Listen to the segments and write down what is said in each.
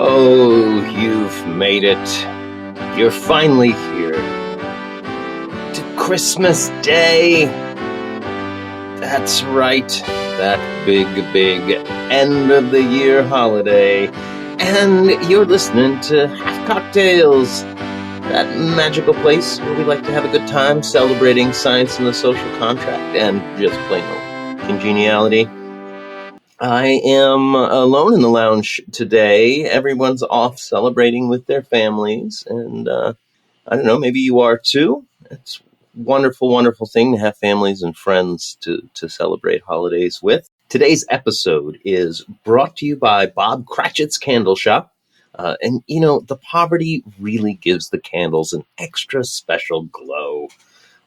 Oh, you've made it. You're finally here. To Christmas Day. That's right. That big end of the year holiday. And you're listening to Half Cocktails, that magical place where we like to have a good time celebrating science and the social contract and just plain old congeniality. I am alone in the lounge today. Everyone's off celebrating with their families, and I don't know, maybe you are too. It's a wonderful, wonderful thing to have families and friends to celebrate holidays with. Today's episode is brought to you by Bob Cratchit's Candle Shop. And, you know, the poverty really gives the candles an extra special glow.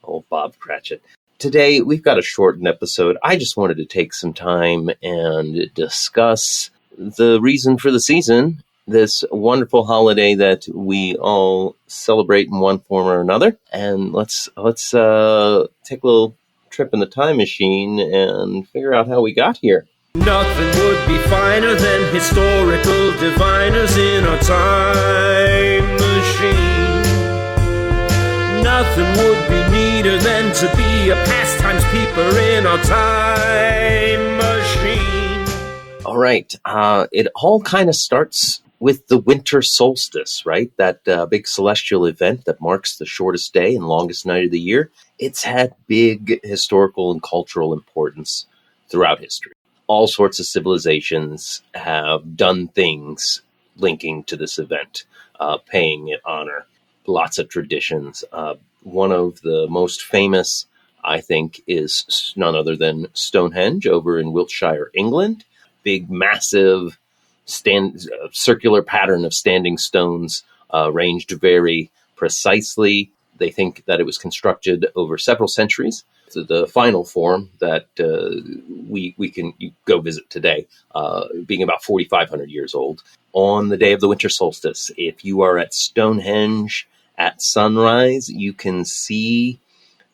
Oh, Bob Cratchit. Today, we've got a shortened episode. I just wanted to take some time and discuss the reason for the season, this wonderful holiday that we all celebrate in one form or another. And let's take a little trip in the time machine and figure out how we got here. Nothing would be finer than historical diviners in a time machine. Nothing would be neater than to be a pastimes peeper in a time machine. All right. It all kind of starts with the Winter Solstice, right? That big celestial event that marks the shortest day and longest night of the year. It's had big historical and cultural importance throughout history. All sorts of civilizations have done things linking to this event, paying it honor. Lots of traditions. One of the most famous, I think, is none other than Stonehenge over in Wiltshire, England. Big, massive, circular pattern of standing stones, ranged very precisely. They think that it was constructed over several centuries. So the final form that we can go visit today, being about 4,500 years old, on the day of the winter solstice. If you are at Stonehenge at sunrise, you can see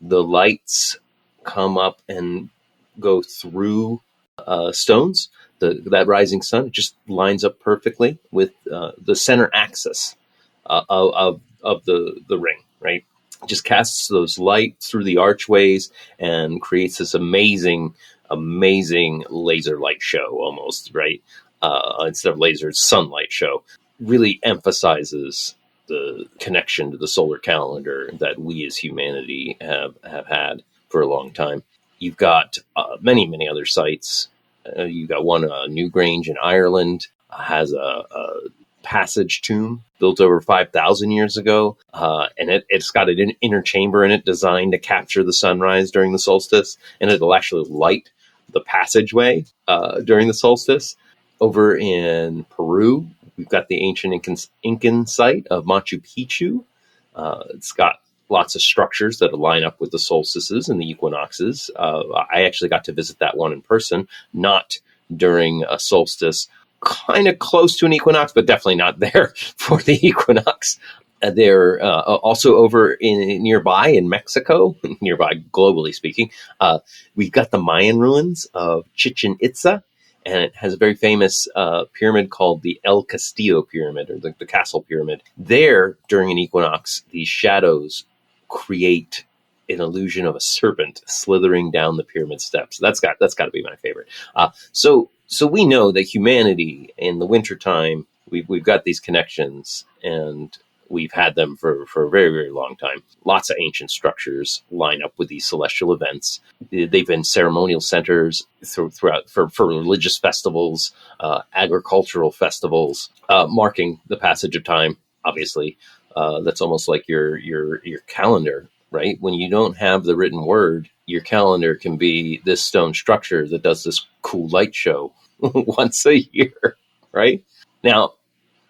the lights come up and go through stones. That rising sun just lines up perfectly with the center axis of the ring, right? Just casts those lights through the archways and creates this amazing laser light show almost, right? Instead of laser, sunlight show. Really emphasizes the connection to the solar calendar that we as humanity have had for a long time. You've got many other sites. You've got one, Newgrange in Ireland, has a passage tomb built over 5,000 years ago, and it's got an inner chamber in it designed to capture the sunrise during the solstice, and it'll actually light the passageway during the solstice. Over in Peru, we've got the ancient Incan site of Machu Picchu. It's got lots of structures that line up with the solstices and the equinoxes. I actually got to visit that one in person, not during a solstice, kind of close to an equinox, but definitely not there for the equinox. They're also over nearby in Mexico, nearby globally speaking. We've got the Mayan ruins of Chichen Itza, and it has a very famous pyramid called the El Castillo Pyramid, or the Castle Pyramid. There, during an equinox, these shadows create an illusion of a serpent slithering down the pyramid steps. That's got to be my favorite. So we know that humanity in the wintertime, we've got these connections, and we've had them for a very, very long time. Lots of ancient structures line up with these celestial events. They've been ceremonial centers throughout for religious festivals, agricultural festivals, marking the passage of time. Obviously, that's almost like your calendar, right? When you don't have the written word, your calendar can be this stone structure that does this cool light show once a year, right? Now,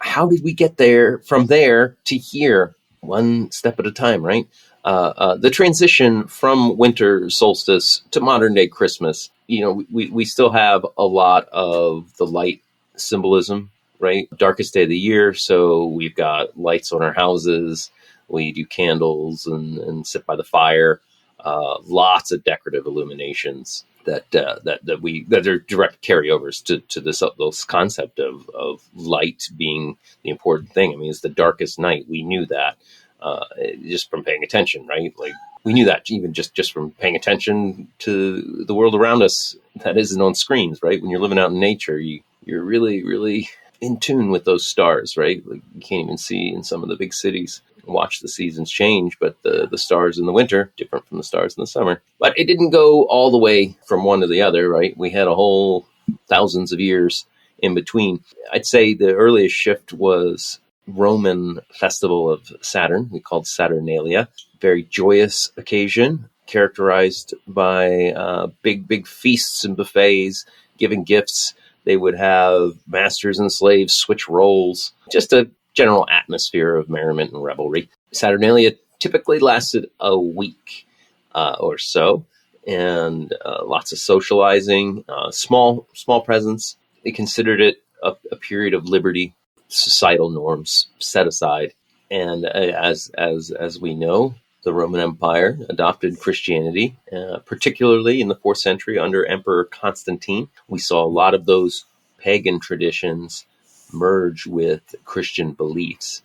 how did we get from there to here? One step at a time, right? The transition from winter solstice to modern day Christmas, you know, we still have a lot of the light symbolism, right? Darkest day of the year. So we've got lights on our houses. We do candles and sit by the fire. Lots of decorative illuminations. that are direct carryovers to this concept of light being the important thing. I mean, it's the darkest night. We knew that just from paying attention, right? Like we knew that even just from paying attention to the world around us that isn't on screens, right? When you're living out in nature, you're really, really in tune with those stars, right? Like you can't even see in some of the big cities. Watch the seasons change, but the stars in the winter different from the stars in the summer. But it didn't go all the way from one to the other, right? We had a whole thousands of years in between. I'd say the earliest shift was Roman festival of Saturn. We called Saturnalia. Very joyous occasion characterized by big feasts and buffets, giving gifts. They would have masters and slaves switch roles. Just a general atmosphere of merriment and revelry. Saturnalia typically lasted a week or so, and lots of socializing, small presents. They considered it a period of liberty, societal norms set aside, and as we know, the Roman Empire adopted Christianity, particularly in the 4th century under Emperor Constantine. We saw a lot of those pagan traditions merge with Christian beliefs.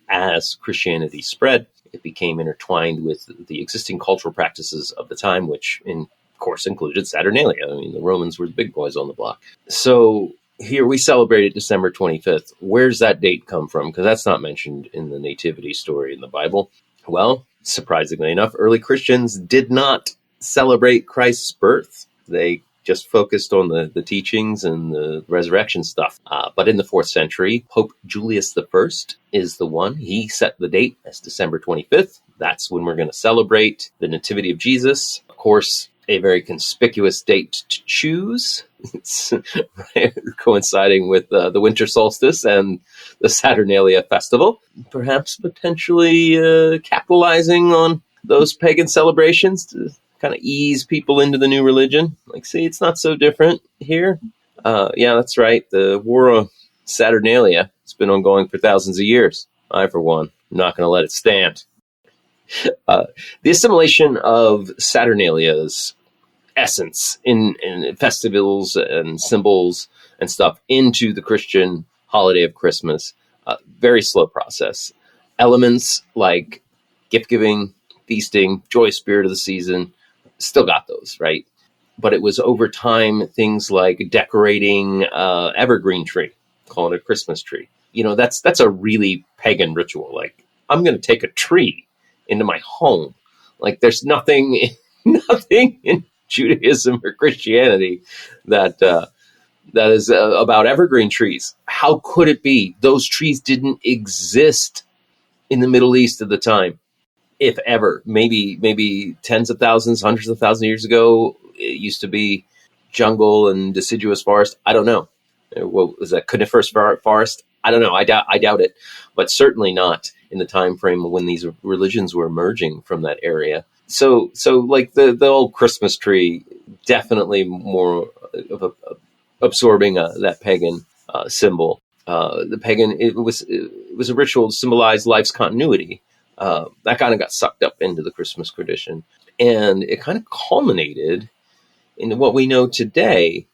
As Christianity spread, it became intertwined with the existing cultural practices of the time, which, of course, included Saturnalia. I mean, the Romans were the big boys on the block. So here we celebrated December 25th. Where's that date come from? Because that's not mentioned in the nativity story in the Bible. Well, surprisingly enough, early Christians did not celebrate Christ's birth. They just focused on the teachings and the resurrection stuff. But in the 4th century, Pope Julius I is the one. He set the date as December 25th. That's when we're going to celebrate the Nativity of Jesus. Of course, a very conspicuous date to choose. It's coinciding with the Winter Solstice and the Saturnalia festival. Perhaps potentially capitalizing on those pagan celebrations to kind of ease people into the new religion. Like, see, it's not so different here. Yeah, that's right. The War on Saturnalia has been ongoing for thousands of years. I, for one, am not going to let it stand. The assimilation of Saturnalia's essence in festivals and symbols and stuff into the Christian holiday of Christmas, very slow process. Elements like gift-giving, feasting, joyous spirit of the season, still got those, right? But it was over time things like decorating evergreen tree, calling it a Christmas tree. You know, that's a really pagan ritual. Like, I'm going to take a tree into my home. Like, there's nothing in Judaism or Christianity that is about evergreen trees. How could it be? Those trees didn't exist in the Middle East at the time. If ever, maybe tens of thousands, hundreds of thousands of years ago, it used to be jungle and deciduous forest. I don't know. What was that, coniferous forest? I don't know. I doubt it, but certainly not in the time frame when these religions were emerging from that area. So like the old Christmas tree, definitely more of absorbing that pagan symbol. The pagan, it was a ritual to symbolize life's continuity. That kind of got sucked up into the Christmas tradition, and it kind of culminated in what we know today.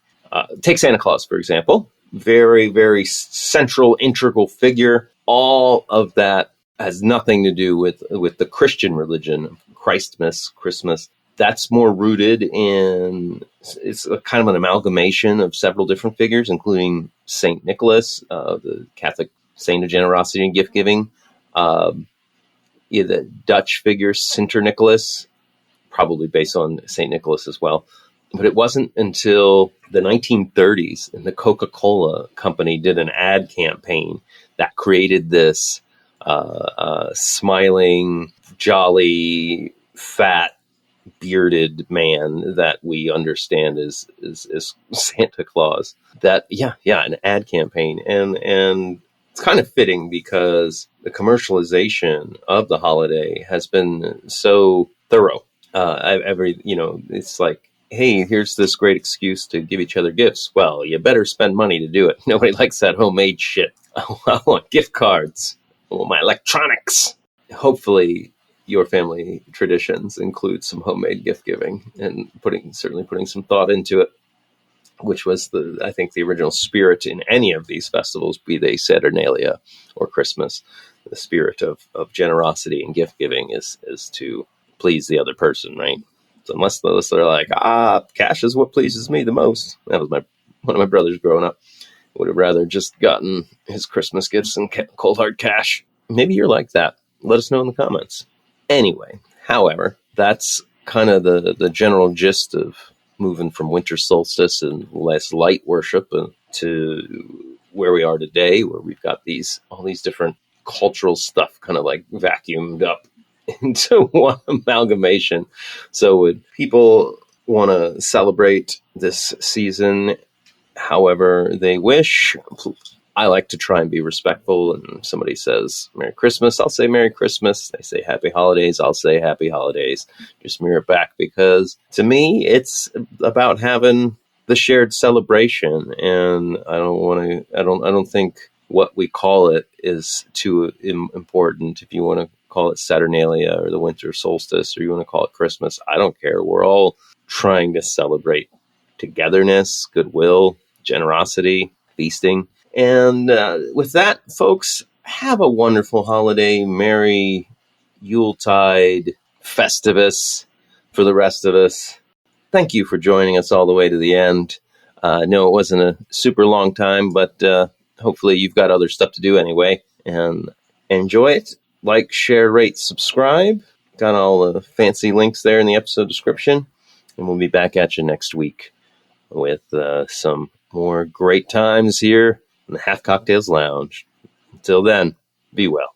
Take Santa Claus, for example. Very, very central, integral figure. All of that has nothing to do with the Christian religion, Christmas, Christmas. That's more rooted in, it's a kind of an amalgamation of several different figures, including Saint Nicholas, the Catholic saint of generosity and gift giving. The Dutch figure, Sinterniklaas, probably based on St. Nicholas as well. But it wasn't until the 1930s and the Coca-Cola company did an ad campaign that created this smiling, jolly, fat, bearded man that we understand as Santa Claus. That, an ad campaign. And it's kind of fitting because the commercialization of the holiday has been so thorough. It's like, hey, here's this great excuse to give each other gifts. Well, you better spend money to do it. Nobody likes that homemade shit. I want gift cards. I want my electronics. Hopefully, your family traditions include some homemade gift giving and certainly putting some thought into it, which was I think the original spirit in any of these festivals, be they Saturnalia or Christmas. The spirit of generosity and gift giving is to please the other person, right? So unless they're like, cash is what pleases me the most. That was one of my brothers growing up. Would have rather just gotten his Christmas gifts in cold hard cash. Maybe you're like that. Let us know in the comments. Anyway, however, that's kind of the general gist of moving from winter solstice and less light worship to where we are today, where we've got all these different cultural stuff kind of like vacuumed up into one amalgamation. So would people want to celebrate this season however they wish? I like to try and be respectful, and if somebody says Merry Christmas, I'll say Merry Christmas. They say Happy Holidays, I'll say Happy Holidays. Just mirror it back, because to me, it's about having the shared celebration, and I don't think what we call it is too important. If you want to call it Saturnalia or the Winter Solstice, or you want to call it Christmas, I don't care. We're all trying to celebrate togetherness, goodwill, generosity, feasting. And with that, folks, have a wonderful holiday. Merry Yuletide, Festivus for the rest of us. Thank you for joining us all the way to the end. No, it wasn't a super long time, but hopefully you've got other stuff to do anyway. And enjoy it. Like, share, rate, subscribe. Got all the fancy links there in the episode description. And we'll be back at you next week with some more great times here in the Half Cocktails Lounge. Until then, be well.